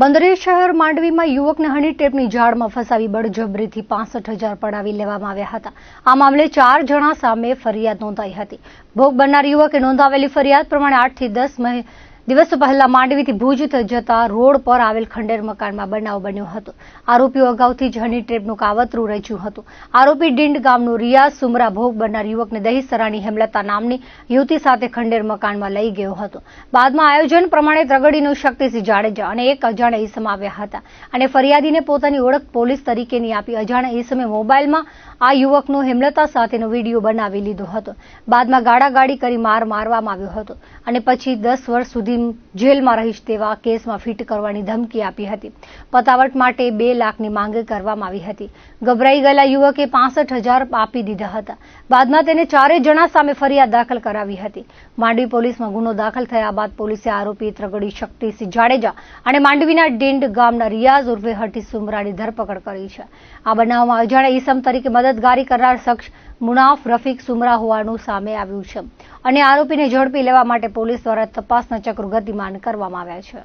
બંદરી શહેર માંડવીમાં યુવકને હની ટ્રેપની જાળમાં ફસાવી બળજબરીથી 65,000 પડાવી લેવામાં આવ્યા હતા. આ મામલે 4 જણા સામે ફરિયાદ નોંધાઈ હતી. ભોગ બનનાર યુવકે નોંધાવેલી ફરિયાદ પ્રમાણે 8 થી 10 દિવસો પહેલા માંડવીથી ભુજ જતા રોડ પર આવેલ ખંડેર મકાનમાં બનાવ બન્યો હતો. આરોપીઓ અગાઉથી જ હની ટ્રેપનું કાવતરું રચ્યું હતું. આરોપી ડીંડ ગામનો રિયાઝ સુમરા ભોગ બનનાર યુવકને દહીસરાની હેમલતા નામની યુવતી સાથે ખંડેર મકાનમાં લઈ ગયો હતો. બાદમાં આયોજન પ્રમાણે ત્રગડીનો શક્તિસિંહ જાડેજા અને એક અજાણ્યા ઈસમ આવ્યા હતા અને ફરિયાદીને પોતાની ઓળખ પોલીસ તરીકેની આપી અજાણ્યા ઈસમે મોબાઈલમાં આ યુવકનો હેમલતા સાથેનો વિડીયો બનાવી લીધો હતો. બાદમાં ગાળાગાળી કરી મારવામાં આવ્યો હતો અને પછી 10 વર્ષ સુધી જેલમાં રહીશ તેવા કેસમાં ફિટ કરવાની ધમકી આપી હતી. પતાવટ માટે 2 લાખની માંગ કરવામાં આવી હતી. ગભરાઈ ગયેલા યુવકે 65,000 આપી દીધા હતા. બાદમાં તેને 4 જણા સામે ફરિયાદ દાખલ કરાવી હતી. માંડવી પોલીસમાં ગુનો દાખલ થયા બાદ પોલીસે આરોપી ત્રગડી શક્તિસિંહ જાડેજા અને માંડવીના ડીંડ ગામના રિયાઝ ઉર્ફે હટી સુમરાની ધરપકડ કરી છે. આ બનાવમાં અજાણ્યા ઈસમ તરીકે મદદગારી કરનાર શખ્સ મુનાફ રફીક સુમરા હોવાનું સામે આવ્યું છે અને આરોપીને ઝડપી લેવા માટે પોલીસ દ્વારા તપાસના ચક્રો ગતિમાન કરવામાં આવ્યા છે.